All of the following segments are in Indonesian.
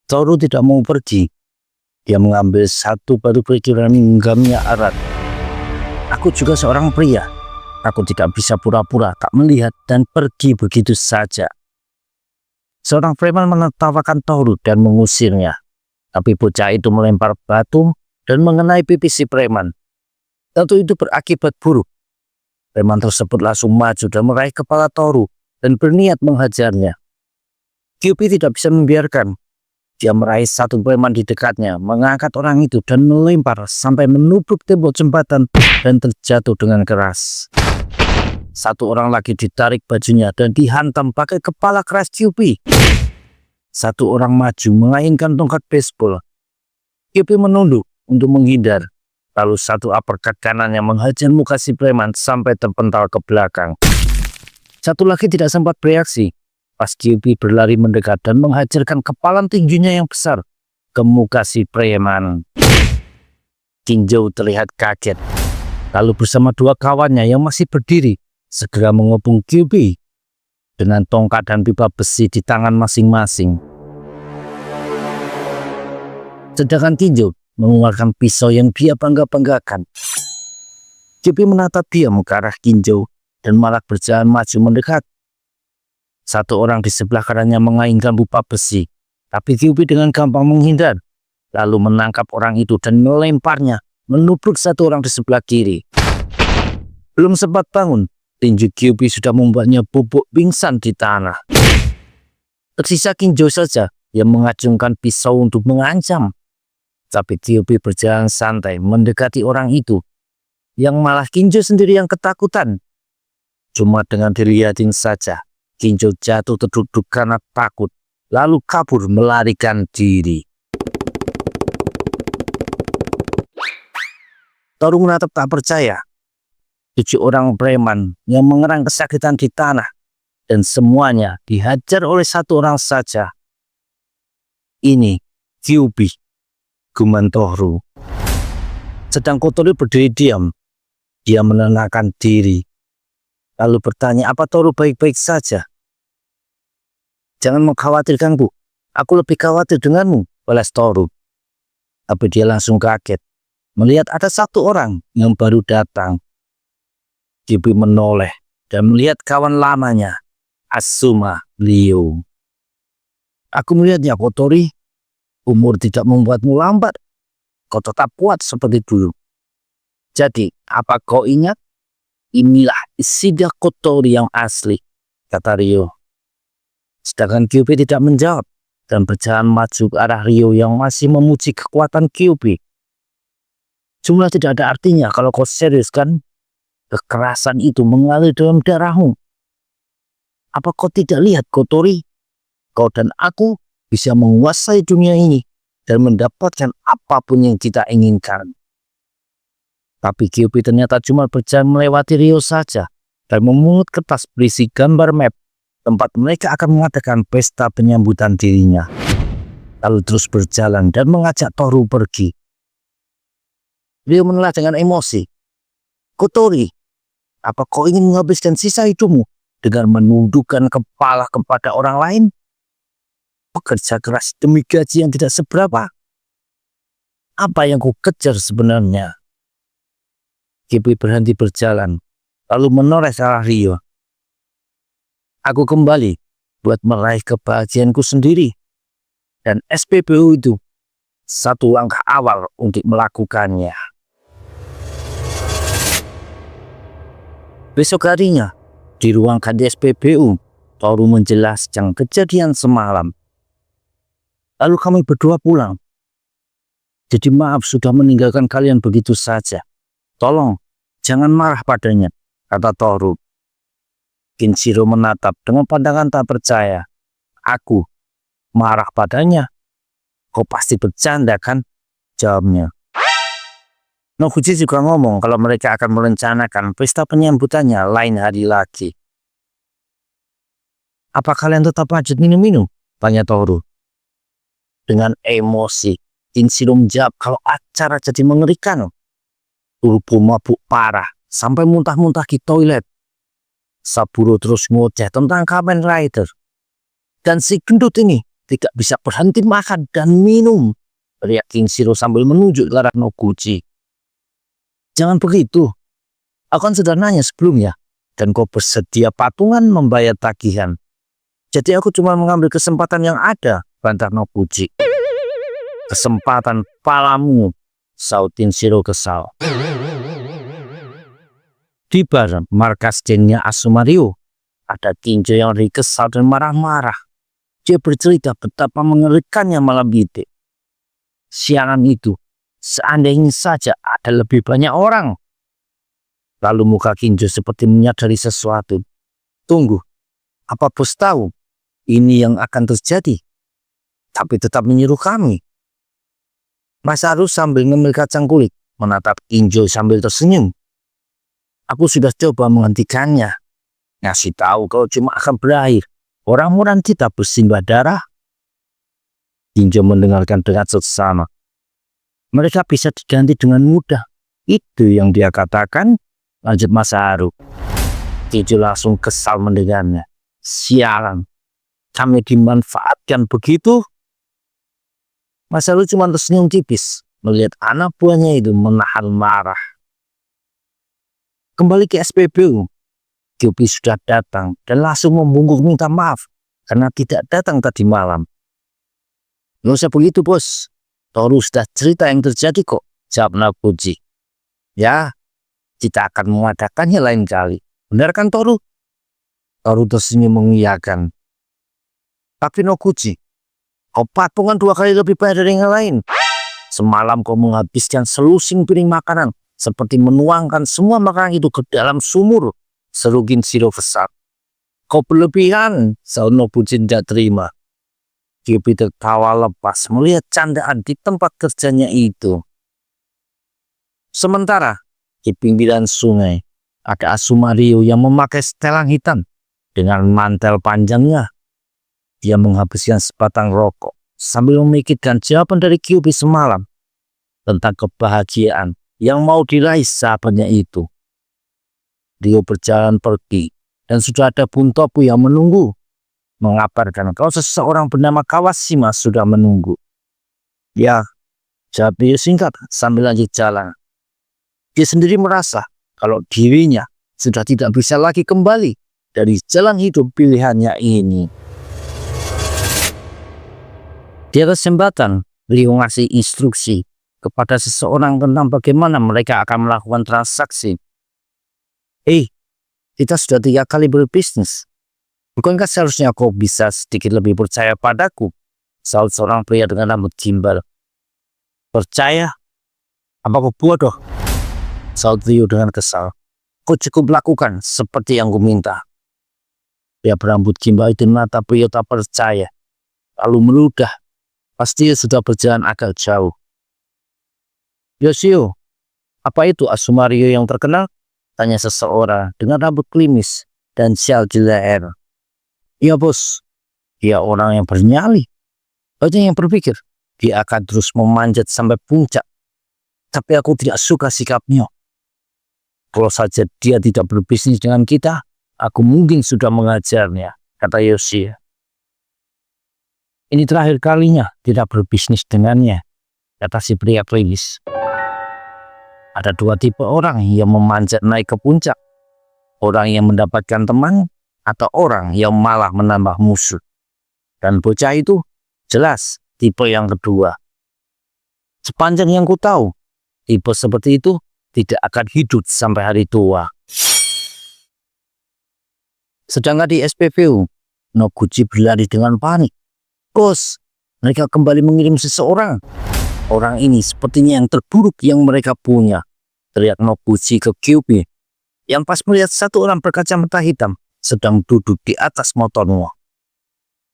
Toru tidak mau pergi. Dia mengambil satu batu kerikil dan menggenggamnya erat. Aku juga seorang pria. Aku tidak bisa pura-pura tak melihat dan pergi begitu saja. Seorang preman menertawakan Toru dan mengusirnya. Tapi bocah itu melempar batu dan mengenai pipi si preman. Tentu itu berakibat buruk. Preman tersebut langsung maju dan meraih kepala Toru dan berniat menghajarnya. Kyuubi tidak bisa membiarkan. Dia meraih satu preman di dekatnya, mengangkat orang itu dan melempar sampai menubruk tembok jembatan dan terjatuh dengan keras. Satu orang lagi ditarik bajunya dan dihantam pakai kepala keras Kyuubi. Satu orang maju mengainkan tongkat baseball. Kyuubi menunduk untuk menghindar. Lalu satu uppercut kanannya menghajar muka si preman sampai terpental ke belakang. Satu lagi tidak sempat bereaksi. Pas Kyuubi berlari mendekat dan menghajarkan kepalan tinjunya yang besar ke muka si preman. Kinjo terlihat kaget. Lalu bersama dua kawannya yang masih berdiri, segera mengepung Kyuubi dengan tongkat dan pipa besi di tangan masing-masing. Sedangkan Kinjo mengeluarkan pisau yang dia bangga-banggakan. Kyuubi menatap diam ke arah Kinjo dan malah berjalan maju mendekat. Satu orang di sebelah kanannya mengaingkan pipa besi, tapi Kyuubi dengan gampang menghindar, lalu menangkap orang itu dan melemparnya, menubruk satu orang di sebelah kiri. Belum sempat bangun, tinju Kyuubi sudah membuatnya bubuk pingsan di tanah. Tersisa Kinjo saja yang mengacungkan pisau untuk mengancam. Tapi Kyuubi berjalan santai mendekati orang itu, yang malah Kinjo sendiri yang ketakutan. Cuma dengan dilihatin saja, Kinjo jatuh terduduk karena takut, lalu kabur melarikan diri. Toru menatap tak percaya. 7 orang preman yang mengerang kesakitan di tanah, dan semuanya dihajar oleh satu orang saja. Ini Kyuubi, guman Toru. Sedang Kotori berdiri diam. Dia menenangkan diri. Lalu bertanya, apa Toru baik-baik saja? Jangan mengkhawatirkanku. Aku lebih khawatir denganmu, balas Toru. Tapi dia langsung kaget melihat ada satu orang yang baru datang. Kyuubi menoleh dan melihat kawan lamanya, Asuma Ryo. Aku melihatnya, Kotori. Umur tidak membuatmu lambat. Kau tetap kuat seperti dulu. Jadi, apa kau ingat? Inilah Ishida Kotori yang asli, kata Ryo. Sedangkan Kyuubi tidak menjawab dan berjalan maju ke arah Ryo yang masih memuji kekuatan Kyuubi. Jumlah tidak ada artinya kalau kau serius, kan? Kekerasan itu mengalir dalam darahmu. Apa kau tidak lihat, Kotori? Kau dan aku bisa menguasai dunia ini dan mendapatkan apapun yang kita inginkan. Tapi Kyuubi ternyata cuma berjalan melewati Ryo saja dan memungut kertas berisi gambar map tempat mereka akan mengadakan pesta penyambutan dirinya. Lalu terus berjalan dan mengajak Toru pergi. Ryo menoleh dengan emosi. Kotori, apa kau ingin menghabiskan sisa hidupmu dengan menundukkan kepala kepada orang lain? Bekerja keras demi gaji yang tidak seberapa. Apa yang kau kejar sebenarnya? Kyuubi berhenti berjalan, lalu menoleh ke arah Ryo. Aku kembali buat meraih kebahagiaanku sendiri. Dan SPBU itu satu langkah awal untuk melakukannya. Besok harinya, di ruang ganti SPBU, Toru menjelaskan kejadian semalam. Lalu kami berdua pulang. Jadi maaf sudah meninggalkan kalian begitu saja. Tolong, jangan marah padanya, kata Toru. Kinshiro menatap dengan pandangan tak percaya. Aku marah padanya? Kau pasti bercanda, kan? Jawabnya. Noguchi juga ngomong kalau mereka akan merencanakan pesta penyambutannya lain hari lagi. Apa kalian tetap lanjut minum-minum? Tanya Toru. Dengan emosi, Kinshiro menjawab kalau acara jadi mengerikan. Turbo mabuk parah sampai muntah-muntah di toilet. Saburo terus ngoceh tentang Kamen Rider. Dan si gendut ini tidak bisa berhenti makan dan minum, teriak Kinshiro sambil menunjuk ke arah Noguchi. Jangan begitu. Aku kan sudah nanya sebelumnya, dan kau bersedia patungan membayar tagihan. Jadi aku cuma mengambil kesempatan yang ada, bantah Noguchi. Kesempatan palamu, saut Kinshiro kesal. Di bar markas gengnya Asumario, ada Kinjo yang lagi kesal dan marah-marah. Dia bercerita betapa mengerikannya malam itu. Siangan itu, seandainya saja ada lebih banyak orang. Lalu muka Kinjo seperti menyadari sesuatu. Tunggu, apa bos tahu ini yang akan terjadi? Tapi tetap menyuruh kami. Masaru sambil ngemil kacang kulit menatap Kinjo sambil tersenyum. Aku sudah coba menghentikannya. Ngasih tahu kau cuma akan berakhir orang-orang kita bersimbah darah. Kinjo mendengarkan dengan seksama. Mereka bisa diganti dengan mudah. Itu yang dia katakan, lanjut Masaru. Kinjo langsung kesal mendengarnya. Sialan, kami dimanfaatkan begitu? Masaru cuma tersenyum tipis melihat anak buahnya itu menahan marah. Kembali ke SPBU, Kyuubi sudah datang dan langsung membungkuk minta maaf karena tidak datang tadi malam. Nggak usah begitu bos, Toru sudah cerita yang terjadi kok, jawab Noguchi. Ya, kita akan mengadakannya lain kali. Benar kan Toru? Toru tersenyum mengiyakan. Tapi Noguchi, kau patungan 2 kali lebih banyak dari yang lain. Semalam kau menghabiskan selusing piring makanan, seperti menuangkan semua makanan itu ke dalam sumur, seru Kinshiro kesal. Kau berlebihan, saut Noguchi tidak terima. Kyuubi tertawa lepas melihat candaan di tempat kerjanya itu. Sementara di pinggiran sungai ada Asumario yang memakai setelan hitam dengan mantel panjangnya. Dia menghabiskan sebatang rokok sambil memikirkan jawaban dari Kyuubi semalam tentang kebahagiaan yang mau diraih sahabatnya itu. Rio berjalan pergi dan sudah ada Buntoku yang menunggu, mengabarkan kalau seseorang bernama Kawashima sudah menunggu. Ya, jawab Rio singkat sambil lanjut jalan. Dia sendiri merasa kalau dirinya sudah tidak bisa lagi kembali dari jalan hidup pilihannya ini. Di kesempatan, Rio ngasih instruksi kepada seseorang tentang bagaimana mereka akan melakukan transaksi. Kita sudah 3 kali berbisnis. Bukankah seharusnya kau bisa sedikit lebih percaya padaku? Saut seorang pria dengan rambut gimbal. Percaya? Apa kau bodoh? Saut Rio dengan kesal. Kau cukup lakukan seperti yang kuminta. Pria berambut gimbal itu menatap Rio tak percaya, lalu meludah. Pasti sudah berjalan agak jauh. Yoshio, apa itu Asumario yang terkenal? Tanya seseorang dengan rambut klimis dan sial di leher. Iya bos, dia orang yang bernyali. Banyak yang berpikir dia akan terus memanjat sampai puncak. Tapi aku tidak suka sikapnya. Kalau saja dia tidak berbisnis dengan kita, aku mungkin sudah mengajarnya, kata Yoshio. Ini terakhir kalinya tidak berbisnis dengannya, kata si pria klinis. Ada 2 tipe orang yang memanjat naik ke puncak. Orang yang mendapatkan teman atau orang yang malah menambah musuh. Dan bocah itu jelas tipe yang kedua. Sepanjang yang ku tahu, tipe seperti itu tidak akan hidup sampai hari tua. Sedangkan di SPBU, Noguchi berlari dengan panik. Bos, mereka kembali mengirim seseorang. Orang ini sepertinya yang terburuk yang mereka punya, teriak Noguchi ke Kyuubi, yang pas melihat satu orang berkacamata hitam sedang duduk di atas motornya.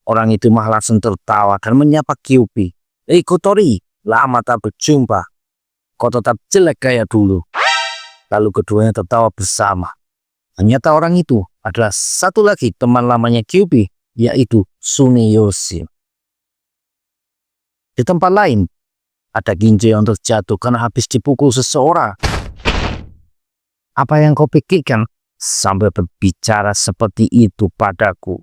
Orang itu malah langsung tertawa dan menyapa Kyuubi. Kotori, lama tak berjumpa. Kau tetap jelek kayak dulu. Lalu keduanya tertawa bersama. Ternyata orang itu adalah satu lagi teman lamanya Kyuubi, yaitu Tsuneyoshi. Di tempat lain, ada Ginjo yang terjatuh karena habis dipukul seseorang. Apa yang kau pikirkan sampai berbicara seperti itu padaku?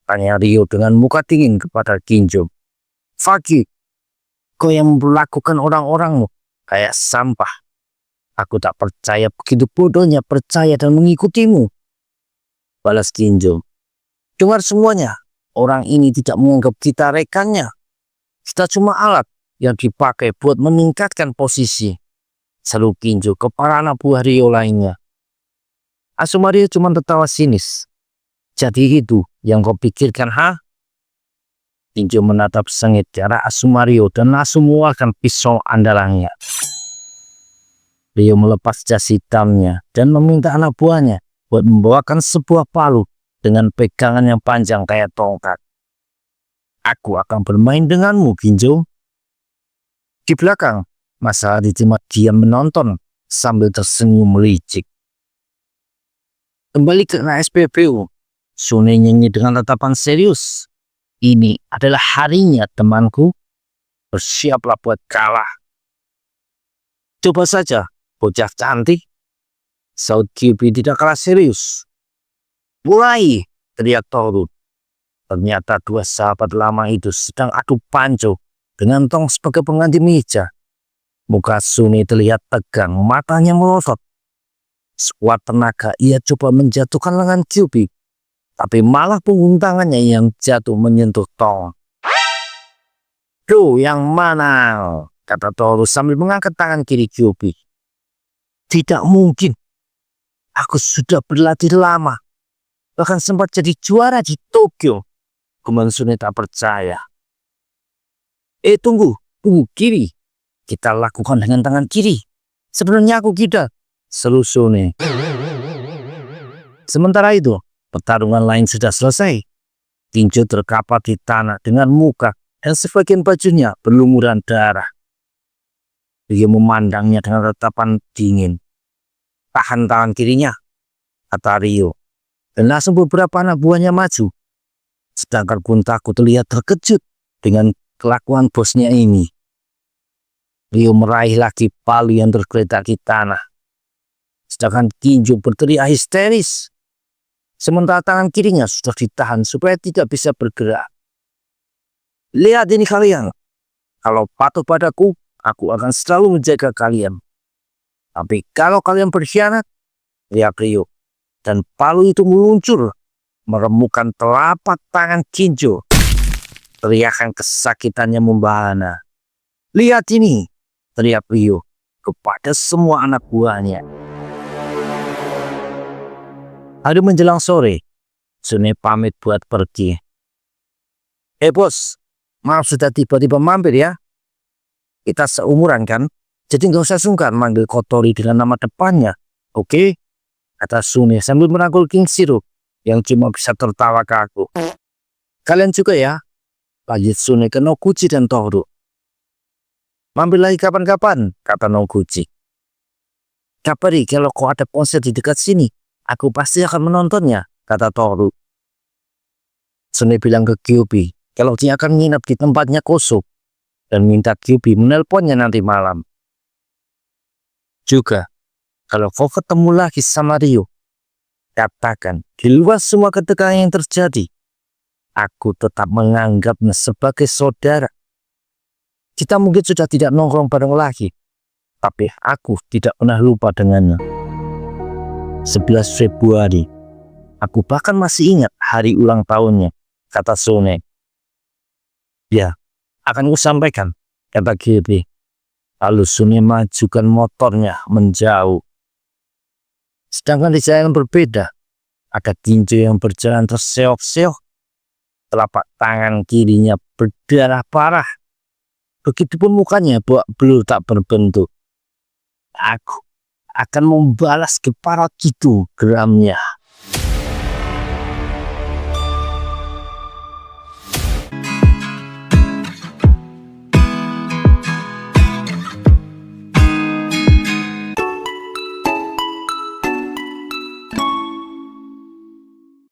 Tanya Rio dengan muka dingin kepada Ginjo. Fagi, kau yang memperlakukan orang-orangmu kayak sampah. Aku tak percaya begitu bodohnya percaya dan mengikutimu. Balas Ginjo. Dengar semuanya, orang ini tidak menganggap kita rekannya. Kita cuma alat yang dipakai buat meningkatkan posisi. Seru Ginjo ke para anak buah Rio lainnya. Asumario cuma tertawa sinis. Jadi itu yang kau pikirkan, ha? Ginjo menatap sengit ke arah Asumario dan langsung mengeluarkan pisau andalannya. Rio melepas jas hitamnya dan meminta anak buahnya buat membawakan sebuah palu dengan pegangan yang panjang kayak tongkat. Aku akan bermain denganmu, Ginjo. Di belakang, Mas Hadi cuma diam menonton sambil tersenyum melicik. Kembali ke SPBU, Sune nyanyi dengan tatapan serius. Ini adalah harinya, temanku. Bersiaplah buat kalah. Coba saja, bocah cantik. Saud Kyuubi tidak kalah serius. Mulai, teriak Toru. Ternyata dua sahabat lama itu sedang adu panco dengan Tong sebagai pengganti meja. Muka Sune terlihat tegang, matanya melotot. Sekuat tenaga ia coba menjatuhkan lengan Kyuubi, tapi malah punggung tangannya yang jatuh menyentuh Tong. Duh, yang mana? Kata Toru sambil mengangkat tangan kiri Kyuubi. Tidak mungkin. Aku sudah berlatih lama. Bahkan sempat jadi juara di Tokyo. Guman Sune tak percaya. Tunggu kiri. Kita lakukan dengan tangan kiri. Sebenarnya aku tidak. Seru Sune. Sementara itu, pertarungan lain sudah selesai. Ginjo terkapar di tanah dengan muka dan sebagian bajunya berlumuran darah. Dia memandangnya dengan tatapan dingin. Tahan tangan kirinya, kata Rio. Dan langsung beberapa anak buahnya maju. Sedangkan Buntaku terlihat terkejut dengan kelakuan bosnya ini. Rio meraih lagi palu yang tergeletak di tanah. Sedangkan Ginjo berteriak histeris. Sementara tangan kirinya sudah ditahan supaya tidak bisa bergerak. Lihat ini kalian. Kalau patuh padaku, aku akan selalu menjaga kalian. Tapi kalau kalian berkhianat, teriak Rio. Dan palu itu meluncur, meremukkan telapak tangan Ginjo. Teriakan kesakitannya membahana. Lihat ini, teriak Rio kepada semua anak buahnya. Hari menjelang sore, Sune pamit buat pergi. Bos, maaf sudah tiba-tiba mampir ya. Kita seumuran kan, jadi nggak usah sungkan manggil Kotori dengan nama depannya, oke? Kata Sune sambil merangkul King Shiro yang cuma bisa tertawa ke aku. Kalian juga ya, lanjut Sune ke Noguchi dan Toru. Mampir lagi kapan-kapan, kata Noguchi. Kabari kalau kau ada konser di dekat sini, aku pasti akan menontonnya, kata Toru. Sune bilang ke Kyuubi kalau dia akan nginep di tempatnya Koso dan minta Kyuubi menelponnya nanti malam. Juga, kalau kau ketemu lagi sama Rio, katakan di luar semua ketegangan yang terjadi, aku tetap menganggapnya sebagai saudara. Kita mungkin sudah tidak nongkrong bareng lagi, tapi aku tidak pernah lupa dengannya. 11 Februari. Aku bahkan masih ingat hari ulang tahunnya, kata Sune. Ya, akan kusampaikan, kata Kyuubi. Lalu Sune majukan motornya menjauh. Sedangkan di jalan berbeda, ada Ginjo yang berjalan terseok-seok. Telapak tangan kirinya berdarah parah. Begitupun mukanya babak belur tak berbentuk. Aku akan membalas keparat itu, geramnya.